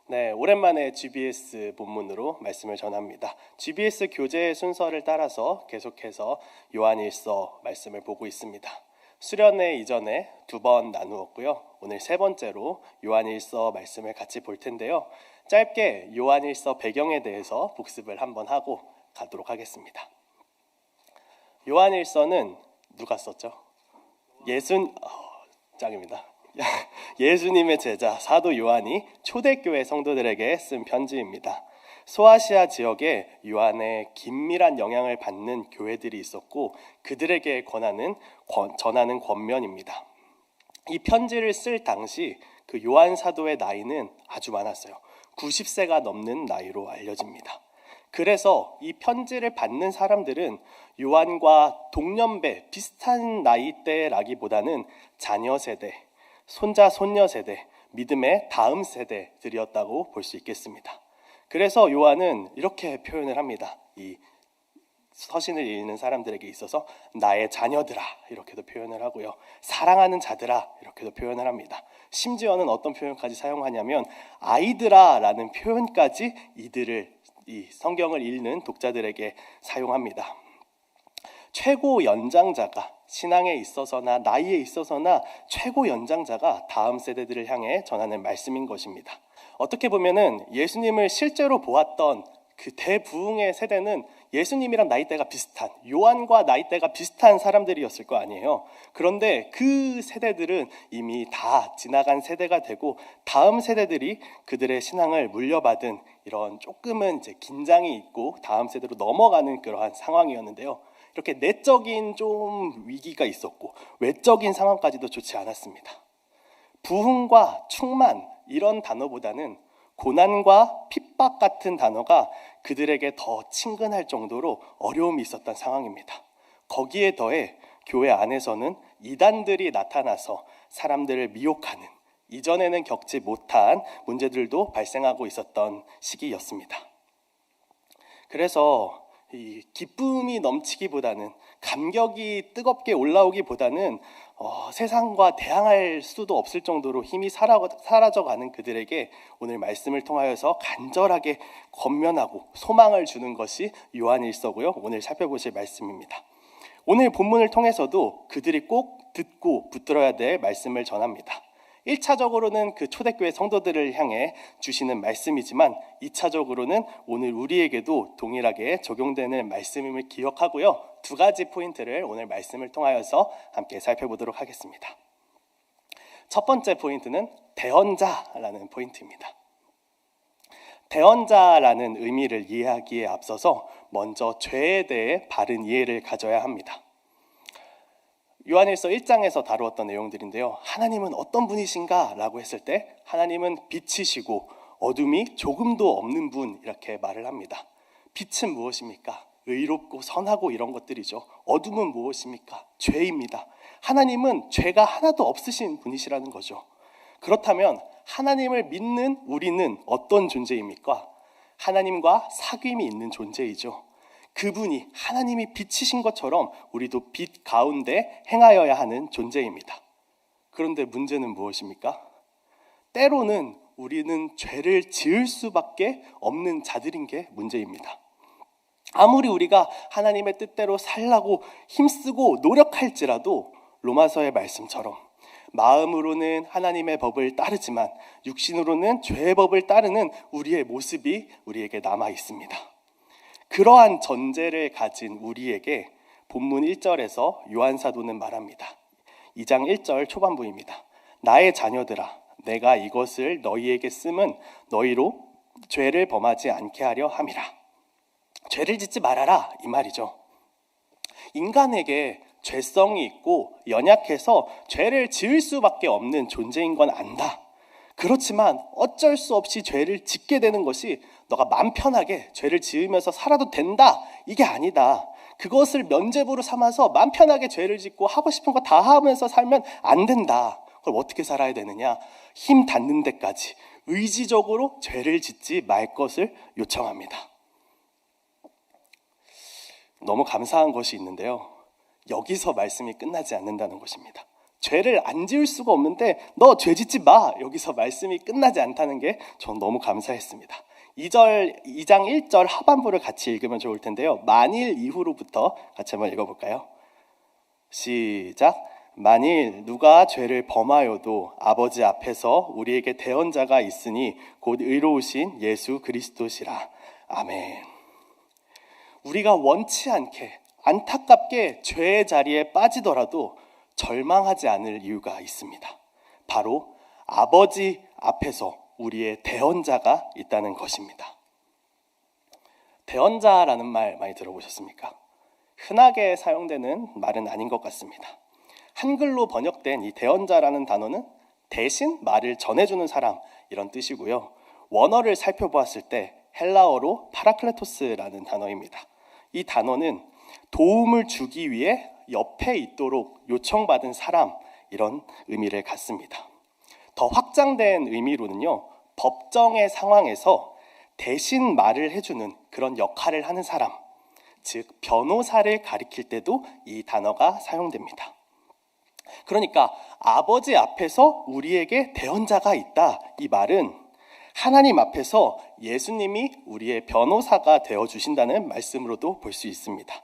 네, 오랜만에 GBS 본문으로 말씀을 전합니다. GBS 교재 순서를 따라서 계속해서 요한일서 말씀을 보고 있습니다. 수련회 이전에 2번 나누었고요. 오늘 3번째로 요한일서 말씀을 같이 볼 텐데요. 짧게 요한일서 배경에 대해서 복습을 한번 하고 가도록 하겠습니다. 요한일서는 누가 썼죠? 짱입니다. 예수님의 제자 사도 요한이 초대교회 성도들에게 쓴 편지입니다. 소아시아 지역에 요한의 긴밀한 영향을 받는 교회들이 있었고 그들에게 전하는 권면입니다. 이 편지를 쓸 당시 그 요한 사도의 나이는 아주 많았어요. 90세가 넘는 나이로 알려집니다. 그래서 이 편지를 받는 사람들은 요한과 동년배 비슷한 나이대라기보다는 자녀 세대, 손자, 손녀 세대, 믿음의 다음 세대들이었다고 볼 수 있겠습니다. 그래서 요한은 이렇게 표현을 합니다. 이 서신을 읽는 사람들에게 있어서 나의 자녀들아 이렇게도 표현을 하고요. 사랑하는 자들아 이렇게도 표현을 합니다. 심지어는 어떤 표현까지 사용하냐면 아이들아 라는 표현까지 이 성경을 읽는 독자들에게 사용합니다. 최고 연장자가 신앙에 있어서나 나이에 있어서나 최고 연장자가 다음 세대들을 향해 전하는 말씀인 것입니다. 어떻게 보면은 예수님을 실제로 보았던 그 대부흥의 세대는 예수님이랑 나이대가 비슷한, 요한과 나이대가 비슷한 사람들이었을 거 아니에요. 그런데 그 세대들은 이미 다 지나간 세대가 되고 다음 세대들이 그들의 신앙을 물려받은 이런 조금은 이제 긴장이 있고 다음 세대로 넘어가는 그러한 상황이었는데요. 이렇게 내적인 좀 위기가 있었고 외적인 상황까지도 좋지 않았습니다. 부흥과 충만 이런 단어보다는 고난과 핍박 같은 단어가 그들에게 더 친근할 정도로 어려움이 있었던 상황입니다. 거기에 더해 교회 안에서는 이단들이 나타나서 사람들을 미혹하는 이전에는 겪지 못한 문제들도 발생하고 있었던 시기였습니다. 그래서 이 기쁨이 넘치기보다는 감격이 뜨겁게 올라오기보다는 세상과 대항할 수도 없을 정도로 힘이 사라져가는 그들에게 오늘 말씀을 통하여서 간절하게 권면하고 소망을 주는 것이 요한일서고요. 오늘 살펴보실 말씀입니다. 오늘 본문을 통해서도 그들이 꼭 듣고 붙들어야 될 말씀을 전합니다. 1차적으로는 그 초대교회 성도들을 향해 주시는 말씀이지만 2차적으로는 오늘 우리에게도 동일하게 적용되는 말씀임을 기억하고요. 2가지 포인트를 오늘 말씀을 통하여서 함께 살펴보도록 하겠습니다. 첫 번째 포인트는 대언자라는 포인트입니다. 대언자라는 의미를 이해하기에 앞서서 먼저 죄에 대해 바른 이해를 가져야 합니다. 요한일서 1장에서 다루었던 내용들인데요. 하나님은 어떤 분이신가? 라고 했을 때 하나님은 빛이시고 어둠이 조금도 없는 분 이렇게 말을 합니다. 빛은 무엇입니까? 의롭고 선하고 이런 것들이죠. 어둠은 무엇입니까? 죄입니다. 하나님은 죄가 하나도 없으신 분이시라는 거죠. 그렇다면 하나님을 믿는 우리는 어떤 존재입니까? 하나님과 사귐이 있는 존재이죠. 그분이 하나님이 빛이신 것처럼 우리도 빛 가운데 행하여야 하는 존재입니다. 그런데 문제는 무엇입니까? 때로는 우리는 죄를 지을 수밖에 없는 자들인 게 문제입니다. 아무리 우리가 하나님의 뜻대로 살라고 힘쓰고 노력할지라도 로마서의 말씀처럼 마음으로는 하나님의 법을 따르지만 육신으로는 죄의 법을 따르는 우리의 모습이 우리에게 남아 있습니다. 그러한 전제를 가진 우리에게 본문 1절에서 요한 사도는 말합니다. 2장 1절 초반부입니다. 나의 자녀들아 내가 이것을 너희에게 쓰면 너희로 죄를 범하지 않게 하려 함이라. 죄를 짓지 말아라 이 말이죠. 인간에게 죄성이 있고 연약해서 죄를 지을 수밖에 없는 존재인 건 안다. 그렇지만 어쩔 수 없이 죄를 짓게 되는 것이 너가 맘 편하게 죄를 지으면서 살아도 된다 이게 아니다. 그것을 면죄부로 삼아서 맘 편하게 죄를 짓고 하고 싶은 거 다 하면서 살면 안 된다. 그럼 어떻게 살아야 되느냐? 힘 닿는 데까지 의지적으로 죄를 짓지 말 것을 요청합니다. 너무 감사한 것이 있는데요. 여기서 말씀이 끝나지 않는다는 것입니다. 죄를 안 지을 수가 없는데 너 죄 짓지 마. 여기서 말씀이 끝나지 않다는 게 전 너무 감사했습니다. 2장 1절 하반부를 같이 읽으면 좋을 텐데요. 만일 이후로부터 같이 한번 읽어볼까요? 시작. 만일 누가 죄를 범하여도 아버지 앞에서 우리에게 대언자가 있으니 곧 의로우신 예수 그리스도시라. 아멘. 우리가 원치 않게 안타깝게 죄의 자리에 빠지더라도 절망하지 않을 이유가 있습니다. 바로 아버지 앞에서 우리의 대언자가 있다는 것입니다. 대언자라는 말 많이 들어보셨습니까? 흔하게 사용되는 말은 아닌 것 같습니다. 한글로 번역된 이 대언자라는 단어는 대신 말을 전해주는 사람, 이런 뜻이고요. 원어를 살펴보았을 때 헬라어로 파라클레토스라는 단어입니다. 이 단어는 도움을 주기 위해 옆에 있도록 요청받은 사람, 이런 의미를 갖습니다. 더 확장된 의미로는요, 법정의 상황에서 대신 말을 해주는 그런 역할을 하는 사람, 즉 변호사를 가리킬 때도 이 단어가 사용됩니다. 그러니까 아버지 앞에서 우리에게 대언자가 있다, 이 말은 하나님 앞에서 예수님이 우리의 변호사가 되어주신다는 말씀으로도 볼 수 있습니다.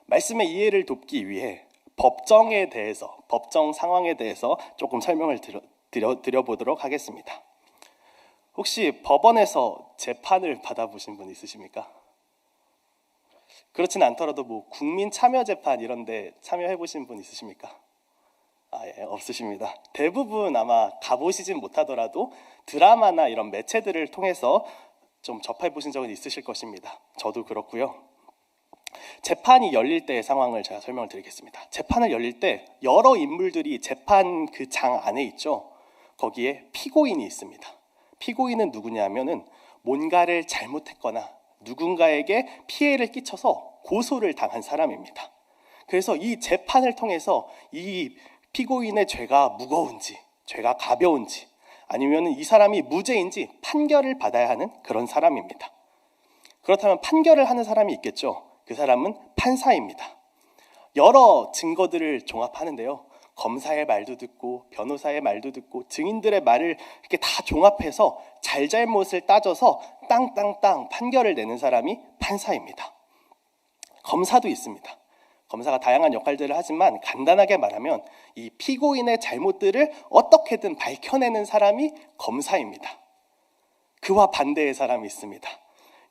말씀의 이해를 돕기 위해 법정에 대해서, 법정 상황에 대해서 조금 설명을 드려보도록 하겠습니다. 혹시 법원에서 재판을 받아보신 분 있으십니까? 그렇진 않더라도 뭐 국민참여재판 이런 데 참여해보신 분 있으십니까? 예, 없으십니다. 대부분 아마 가보시진 못하더라도 드라마나 이런 매체들을 통해서 좀 접해보신 적은 있으실 것입니다. 저도 그렇고요. 재판이 열릴 때의 상황을 제가 설명을 드리겠습니다. 재판을 열릴 때 여러 인물들이 재판 그 장 안에 있죠. 거기에 피고인이 있습니다. 피고인은 누구냐면은 뭔가를 잘못했거나 누군가에게 피해를 끼쳐서 고소를 당한 사람입니다. 그래서 이 재판을 통해서 이 피고인의 죄가 무거운지, 죄가 가벼운지, 아니면 이 사람이 무죄인지 판결을 받아야 하는 그런 사람입니다. 그렇다면 판결을 하는 사람이 있겠죠. 그 사람은 판사입니다. 여러 증거들을 종합하는데요. 검사의 말도 듣고 변호사의 말도 듣고 증인들의 말을 이렇게 다 종합해서 잘잘못을 따져서 땅땅땅 판결을 내는 사람이 판사입니다. 검사도 있습니다. 검사가 다양한 역할들을 하지만 간단하게 말하면 이 피고인의 잘못들을 어떻게든 밝혀내는 사람이 검사입니다. 그와 반대의 사람이 있습니다.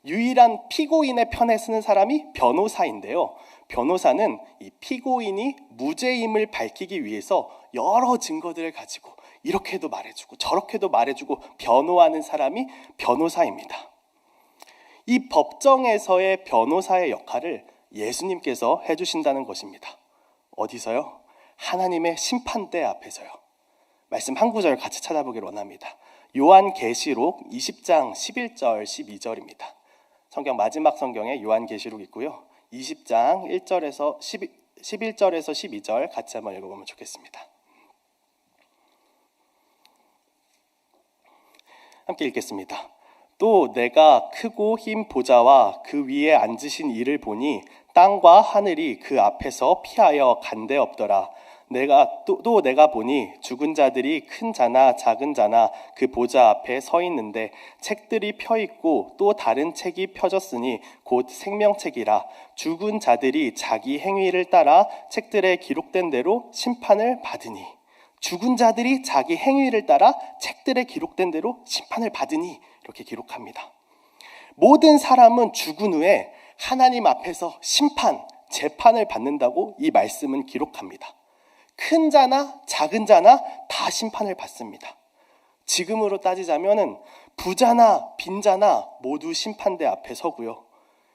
유일한 피고인의 편에 서는 사람이 변호사인데요. 변호사는 이 피고인이 무죄임을 밝히기 위해서 여러 증거들을 가지고 이렇게도 말해주고 저렇게도 말해주고 변호하는 사람이 변호사입니다. 이 법정에서의 변호사의 역할을 예수님께서 해주신다는 것입니다. 어디서요? 하나님의 심판대 앞에서요. 말씀 한 구절 같이 찾아보기를 원합니다. 요한계시록 20장 11절 12절입니다. 성경 마지막 성경에 요한계시록 있고요. 20장 1절에서 11절에서 12절 같이 한번 읽어보면 좋겠습니다. 함께 읽겠습니다. 또 내가 크고 흰 보좌와 그 위에 앉으신 이를 보니 땅과 하늘이 그 앞에서 피하여 간데 없더라. 또 내가 보니 죽은 자들이 큰 자나 작은 자나 그 보좌 앞에 서 있는데 책들이 펴 있고 또 다른 책이 펴졌으니 곧 생명책이라. 죽은 자들이 자기 행위를 따라 책들에 기록된 대로 심판을 받으니. 죽은 자들이 자기 행위를 따라 책들에 기록된 대로 심판을 받으니, 이렇게 기록합니다. 모든 사람은 죽은 후에 하나님 앞에서 재판을 받는다고 이 말씀은 기록합니다. 큰 자나 작은 자나 다 심판을 받습니다. 지금으로 따지자면은 부자나 빈자나 모두 심판대 앞에 서고요.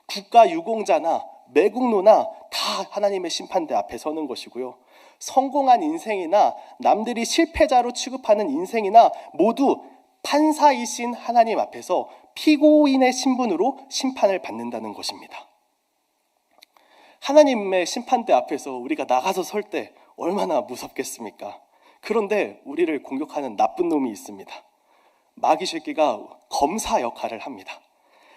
국가 유공자나 매국노나 다 하나님의 심판대 앞에 서는 것이고요. 성공한 인생이나 남들이 실패자로 취급하는 인생이나 모두 판사이신 하나님 앞에서 피고인의 신분으로 심판을 받는다는 것입니다. 하나님의 심판대 앞에서 우리가 나가서 설 때 얼마나 무섭겠습니까? 그런데 우리를 공격하는 나쁜 놈이 있습니다. 마귀 새끼가 검사 역할을 합니다.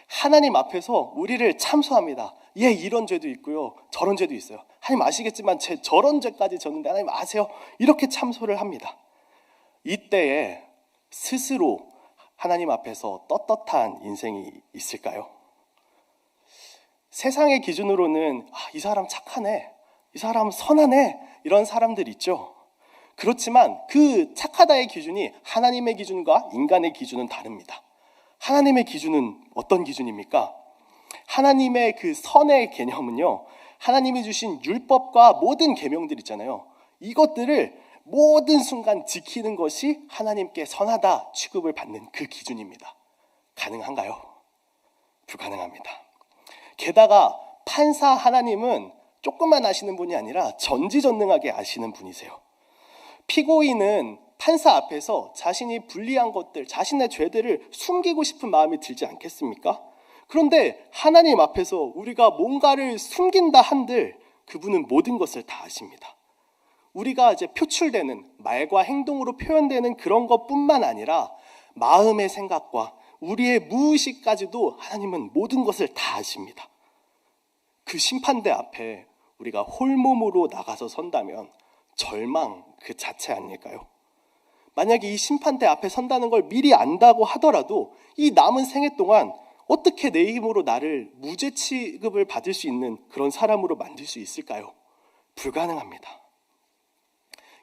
하나님 앞에서 우리를 참수합니다. 얘 이런 죄도 있고요, 저런 죄도 있어요. 하나님 아시겠지만 저런 죄까지 졌는데 하나님 아세요? 이렇게 참소를 합니다. 이때에 스스로 하나님 앞에서 떳떳한 인생이 있을까요? 세상의 기준으로는 이 사람 착하네, 이 사람 선하네, 이런 사람들 있죠. 그렇지만 그 착하다의 기준이 하나님의 기준과 인간의 기준은 다릅니다. 하나님의 기준은 어떤 기준입니까? 하나님의 그 선의 개념은요, 하나님이 주신 율법과 모든 계명들 있잖아요. 이것들을 모든 순간 지키는 것이 하나님께 선하다 취급을 받는 그 기준입니다. 가능한가요? 불가능합니다. 게다가 판사 하나님은 조금만 아시는 분이 아니라 전지전능하게 아시는 분이세요. 피고인은 판사 앞에서 자신이 불리한 것들, 자신의 죄들을 숨기고 싶은 마음이 들지 않겠습니까? 그런데 하나님 앞에서 우리가 뭔가를 숨긴다 한들 그분은 모든 것을 다 아십니다. 우리가 이제 표출되는 말과 행동으로 표현되는 그런 것뿐만 아니라 마음의 생각과 우리의 무의식까지도 하나님은 모든 것을 다 아십니다. 그 심판대 앞에 우리가 홀몸으로 나가서 선다면 절망 그 자체 아닐까요? 만약에 이 심판대 앞에 선다는 걸 미리 안다고 하더라도 이 남은 생애 동안 어떻게 내 힘으로 나를 무죄 취급을 받을 수 있는 그런 사람으로 만들 수 있을까요? 불가능합니다.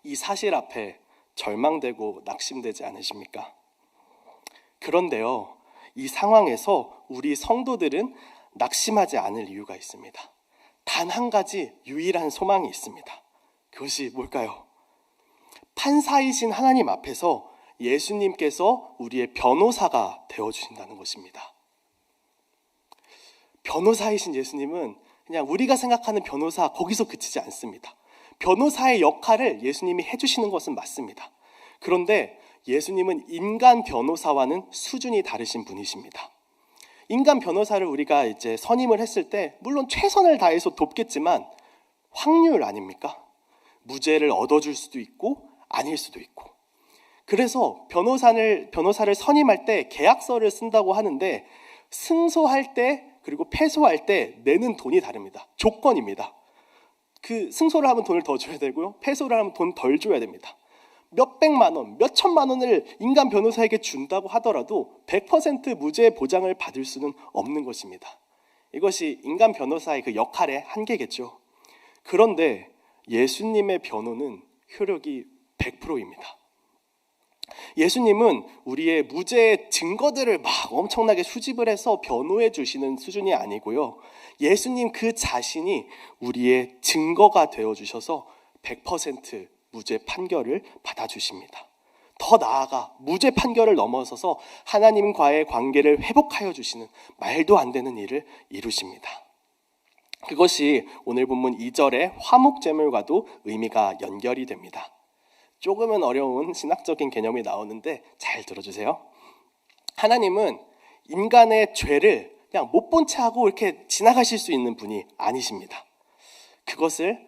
이 사실 앞에 절망되고 낙심되지 않으십니까? 그런데요, 이 상황에서 우리 성도들은 낙심하지 않을 이유가 있습니다. 단 한 가지 유일한 소망이 있습니다. 그것이 뭘까요? 판사이신 하나님 앞에서 예수님께서 우리의 변호사가 되어주신다는 것입니다. 변호사이신 예수님은 그냥 우리가 생각하는 변호사 거기서 그치지 않습니다. 변호사의 역할을 예수님이 해주시는 것은 맞습니다. 그런데 예수님은 인간 변호사와는 수준이 다르신 분이십니다. 인간 변호사를 우리가 이제 선임을 했을 때 물론 최선을 다해서 돕겠지만 확률 아닙니까? 무죄를 얻어줄 수도 있고 아닐 수도 있고. 그래서 변호사를 선임할 때 계약서를 쓴다고 하는데 승소할 때 그리고 패소할 때 내는 돈이 다릅니다. 조건입니다. 그 승소를 하면 돈을 더 줘야 되고요, 패소를 하면 돈 덜 줘야 됩니다. 몇백만 원, 몇천만 원을 인간 변호사에게 준다고 하더라도 100% 무죄 보장을 받을 수는 없는 것입니다. 이것이 인간 변호사의 그 역할의 한계겠죠. 그런데 예수님의 변호는 효력이 100%입니다. 예수님은 우리의 무죄의 증거들을 막 엄청나게 수집을 해서 변호해 주시는 수준이 아니고요, 예수님 그 자신이 우리의 증거가 되어주셔서 100% 무죄 판결을 받아주십니다. 더 나아가 무죄 판결을 넘어서서 하나님과의 관계를 회복하여 주시는 말도 안 되는 일을 이루십니다. 그것이 오늘 본문 2절의 화목제물과도 의미가 연결이 됩니다. 조금은 어려운 신학적인 개념이 나오는데 잘 들어주세요. 하나님은 인간의 죄를 그냥 못 본 채 하고 이렇게 지나가실 수 있는 분이 아니십니다. 그것을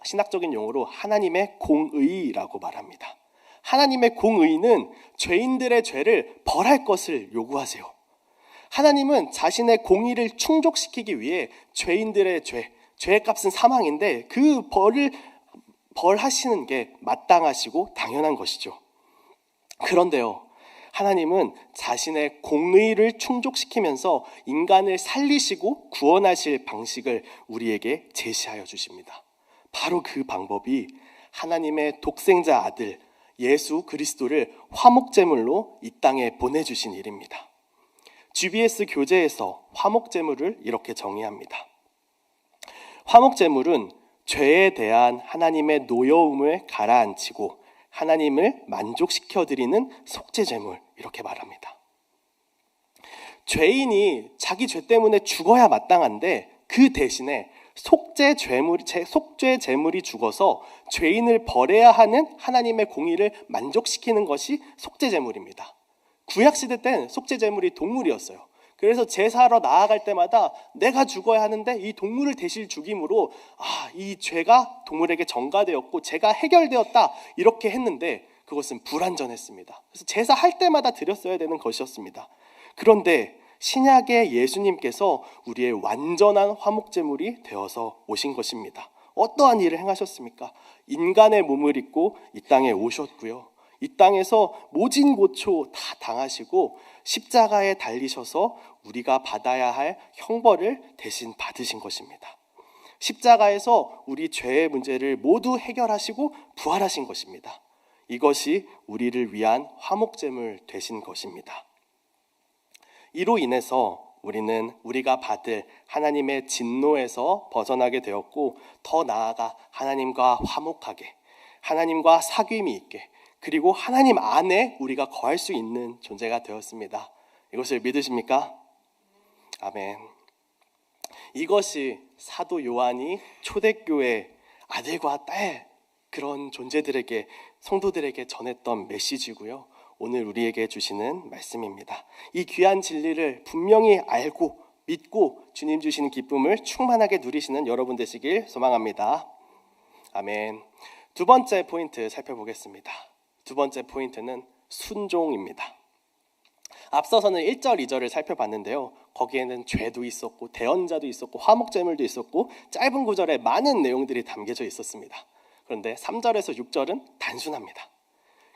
신학적인 용어로 하나님의 공의라고 말합니다. 하나님의 공의는 죄인들의 죄를 벌할 것을 요구하세요. 하나님은 자신의 공의를 충족시키기 위해 죄인들의 죄의 값은 사망인데 그 벌하시는 게 마땅하시고 당연한 것이죠. 그런데요, 하나님은 자신의 공의를 충족시키면서 인간을 살리시고 구원하실 방식을 우리에게 제시하여 주십니다. 바로 그 방법이 하나님의 독생자 아들 예수 그리스도를 화목제물로 이 땅에 보내주신 일입니다. GBS 교재에서 화목제물을 이렇게 정의합니다. 화목제물은 죄에 대한 하나님의 노여움을 가라앉히고 하나님을 만족시켜드리는 속죄제물, 이렇게 말합니다. 죄인이 자기 죄 때문에 죽어야 마땅한데 그 대신에 속죄제물이 죽어서 죄인을 벌해야 하는 하나님의 공의를 만족시키는 것이 속죄제물입니다. 구약시대 땐 속죄제물이 동물이었어요. 그래서 제사하러 나아갈 때마다 내가 죽어야 하는데 이 동물을 대신 죽임으로 이 죄가 동물에게 전가되었고 죄가 해결되었다, 이렇게 했는데 그것은 불완전했습니다. 그래서 제사할 때마다 드렸어야 되는 것이었습니다. 그런데 신약의 예수님께서 우리의 완전한 화목제물이 되어서 오신 것입니다. 어떠한 일을 행하셨습니까? 인간의 몸을 입고 이 땅에 오셨고요. 이 땅에서 모진 고초 다 당하시고 십자가에 달리셔서 우리가 받아야 할 형벌을 대신 받으신 것입니다. 십자가에서 우리 죄의 문제를 모두 해결하시고 부활하신 것입니다. 이것이 우리를 위한 화목제물 되신 것입니다. 이로 인해서 우리는 우리가 받을 하나님의 진노에서 벗어나게 되었고, 더 나아가 하나님과 화목하게, 하나님과 사귐이 있게, 그리고 하나님 안에 우리가 거할 수 있는 존재가 되었습니다. 이것을 믿으십니까? 아멘. 이것이 사도 요한이 초대교회 아들과 딸, 그런 존재들에게, 성도들에게 전했던 메시지고요. 오늘 우리에게 주시는 말씀입니다. 이 귀한 진리를 분명히 알고 믿고 주님 주시는 기쁨을 충만하게 누리시는 여러분 되시길 소망합니다. 아멘. 두 번째 포인트 살펴보겠습니다. 두 번째 포인트는 순종입니다. 앞서서는 1절, 2절을 살펴봤는데요. 거기에는 죄도 있었고 대언자도 있었고 화목제물도 있었고 짧은 구절에 많은 내용들이 담겨져 있었습니다. 그런데 3절에서 6절은 단순합니다.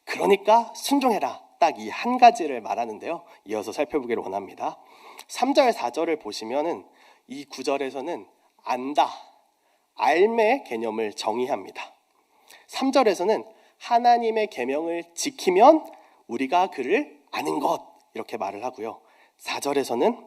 그러니까 순종해라, 딱 이 한 가지를 말하는데요. 이어서 살펴보기를 원합니다. 3절, 4절을 보시면은 이 구절에서는 안다, 알매 개념을 정의합니다. 3절에서는 하나님의 계명을 지키면 우리가 그를 아는 것, 이렇게 말을 하고요. 4절에서는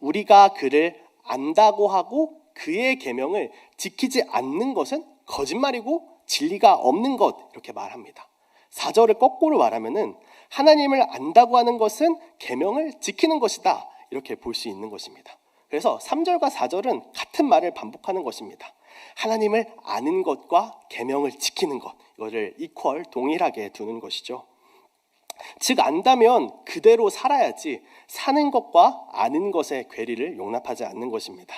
우리가 그를 안다고 하고 그의 계명을 지키지 않는 것은 거짓말이고 진리가 없는 것, 이렇게 말합니다. 4절을 거꾸로 말하면은 하나님을 안다고 하는 것은 계명을 지키는 것이다, 이렇게 볼 수 있는 것입니다. 그래서 3절과 4절은 같은 말을 반복하는 것입니다. 하나님을 아는 것과 계명을 지키는 것, 이거를 이퀄, 동일하게 두는 것이죠. 즉 안다면 그대로 살아야지 사는 것과 아는 것의 괴리를 용납하지 않는 것입니다.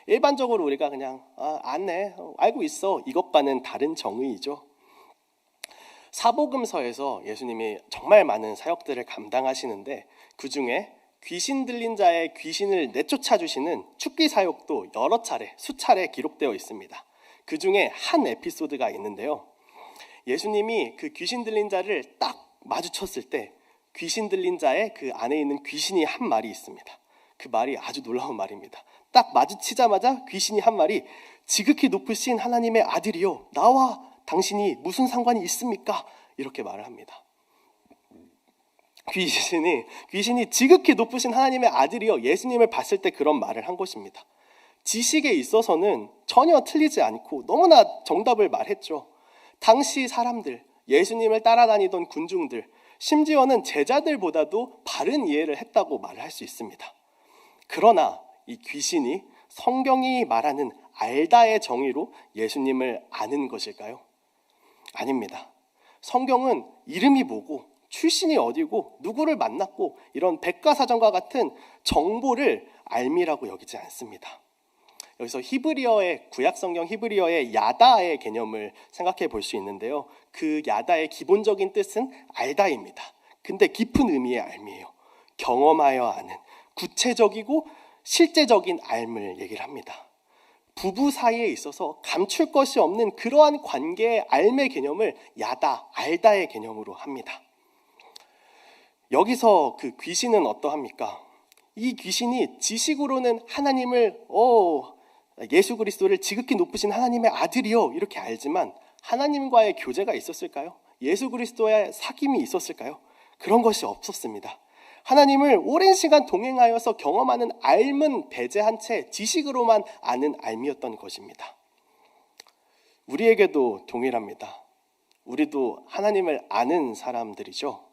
일반적으로 우리가 그냥 아네, 알고 있어, 이것과는 다른 정의이죠. 사복음서에서 예수님이 정말 많은 사역들을 감당하시는데 그 중에 귀신 들린 자의 귀신을 내쫓아 주시는 축기 사역도 여러 차례, 수차례 기록되어 있습니다. 그 중에 한 에피소드가 있는데요. 예수님이 그 귀신 들린 자를 딱 마주쳤을 때 귀신 들린 자의 그 안에 있는 귀신이 한 말이 있습니다. 그 말이 아주 놀라운 말입니다. 딱 마주치자마자 귀신이 한 말이 지극히 높으신 하나님의 아들이요, 나와 당신이 무슨 상관이 있습니까? 이렇게 말을 합니다. 귀신이 지극히 높으신 하나님의 아들이요, 예수님을 봤을 때 그런 말을 한 것입니다. 지식에 있어서는 전혀 틀리지 않고 너무나 정답을 말했죠. 당시 사람들, 예수님을 따라다니던 군중들, 심지어는 제자들보다도 바른 이해를 했다고 말을 할 수 있습니다. 그러나 이 귀신이 성경이 말하는 알다의 정의로 예수님을 아는 것일까요? 아닙니다. 성경은 이름이 뭐고 출신이 어디고 누구를 만났고 이런 백과사전과 같은 정보를 알미라고 여기지 않습니다. 여기서 히브리어의, 구약성경 히브리어의 야다의 개념을 생각해 볼 수 있는데요. 그 야다의 기본적인 뜻은 알다입니다. 근데 깊은 의미의 알미예요. 경험하여 아는, 구체적이고 실제적인 알을 얘기를 합니다. 부부 사이에 있어서 감출 것이 없는 그러한 관계의 알의 개념을 야다, 알다의 개념으로 합니다. 여기서 그 귀신은 어떠합니까? 이 귀신이 지식으로는 하나님을, 예수 그리스도를 지극히 높으신 하나님의 아들이요, 이렇게 알지만 하나님과의 교제가 있었을까요? 예수 그리스도의 사귐이 있었을까요? 그런 것이 없었습니다. 하나님을 오랜 시간 동행하여서 경험하는 알은 배제한 채 지식으로만 아는 알미였던 것입니다. 우리에게도 동일합니다. 우리도 하나님을 아는 사람들이죠.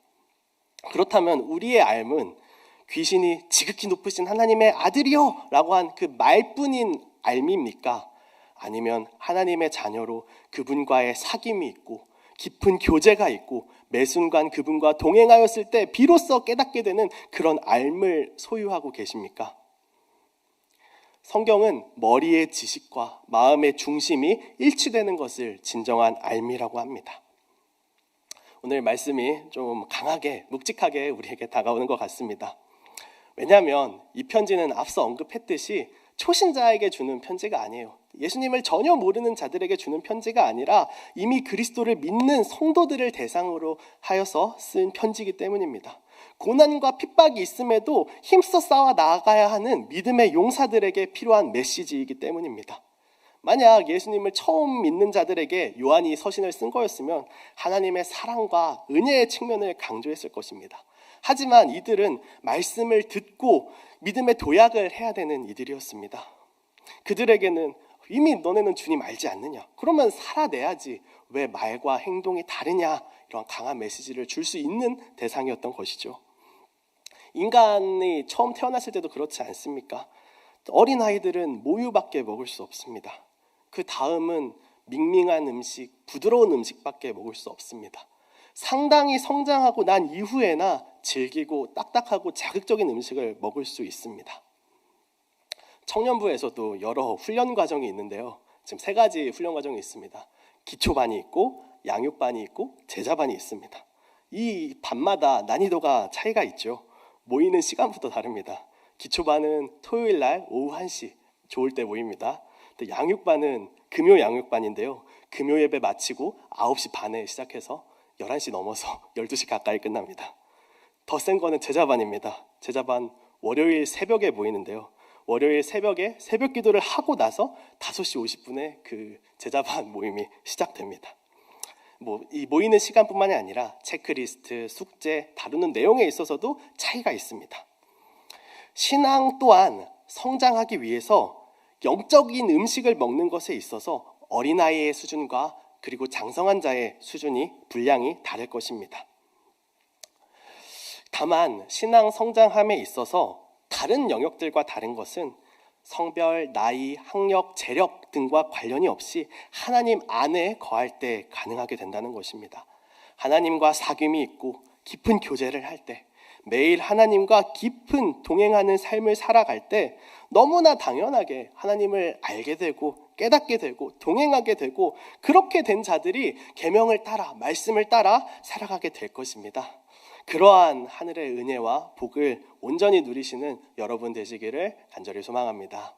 그렇다면 우리의 알은 귀신이 지극히 높으신 하나님의 아들이요 라고 한 그 말뿐인 알미입니까? 아니면 하나님의 자녀로 그분과의 사귐이 있고 깊은 교제가 있고 매 순간 그분과 동행하였을 때 비로소 깨닫게 되는 그런 알을 소유하고 계십니까? 성경은 머리의 지식과 마음의 중심이 일치되는 것을 진정한 알미라고 합니다. 오늘 말씀이 좀 강하게, 묵직하게 우리에게 다가오는 것 같습니다. 왜냐하면 이 편지는 앞서 언급했듯이 초신자에게 주는 편지가 아니에요. 예수님을 전혀 모르는 자들에게 주는 편지가 아니라 이미 그리스도를 믿는 성도들을 대상으로 하여서 쓴 편지이기 때문입니다. 고난과 핍박이 있음에도 힘써 싸워 나아가야 하는 믿음의 용사들에게 필요한 메시지이기 때문입니다. 만약 예수님을 처음 믿는 자들에게 요한이 서신을 쓴 거였으면 하나님의 사랑과 은혜의 측면을 강조했을 것입니다. 하지만 이들은 말씀을 듣고 믿음의 도약을 해야 되는 이들이었습니다. 그들에게는 이미 너네는 주님 알지 않느냐? 그러면 살아내야지. 왜 말과 행동이 다르냐? 이런 강한 메시지를 줄 수 있는 대상이었던 것이죠. 인간이 처음 태어났을 때도 그렇지 않습니까? 어린아이들은 모유밖에 먹을 수 없습니다. 그 다음은 밍밍한 음식, 부드러운 음식밖에 먹을 수 없습니다. 상당히 성장하고 난 이후에나 질기고 딱딱하고 자극적인 음식을 먹을 수 있습니다. 청년부에서도 여러 훈련 과정이 있는데요. 지금 3가지 훈련 과정이 있습니다. 기초반이 있고 양육반이 있고 제자반이 있습니다. 이 반마다 난이도가 차이가 있죠. 모이는 시간부터 다릅니다. 기초반은 토요일 날 오후 1시 좋을 때 모입니다. 양육반은 금요 양육반인데요. 금요 예배 마치고 9시 반에 시작해서 11시 넘어서 12시 가까이 끝납니다. 더 센 거는 제자반입니다. 제자반 월요일 새벽에 모이는데요. 월요일 새벽에 새벽 기도를 하고 나서 5시 50분에 그 제자반 모임이 시작됩니다. 이 모이는 시간뿐만이 아니라 체크리스트, 숙제, 다루는 내용에 있어서도 차이가 있습니다. 신앙 또한 성장하기 위해서 영적인 음식을 먹는 것에 있어서 어린아이의 수준과 그리고 장성한 자의 수준이 분량이 다를 것입니다. 다만 신앙 성장함에 있어서 다른 영역들과 다른 것은 성별, 나이, 학력, 재력 등과 관련이 없이 하나님 안에 거할 때 가능하게 된다는 것입니다. 하나님과 사귐이 있고 깊은 교제를 할 때, 매일 하나님과 깊은 동행하는 삶을 살아갈 때 너무나 당연하게 하나님을 알게 되고 깨닫게 되고 동행하게 되고, 그렇게 된 자들이 계명을 따라 말씀을 따라 살아가게 될 것입니다. 그러한 하늘의 은혜와 복을 온전히 누리시는 여러분 되시기를 간절히 소망합니다.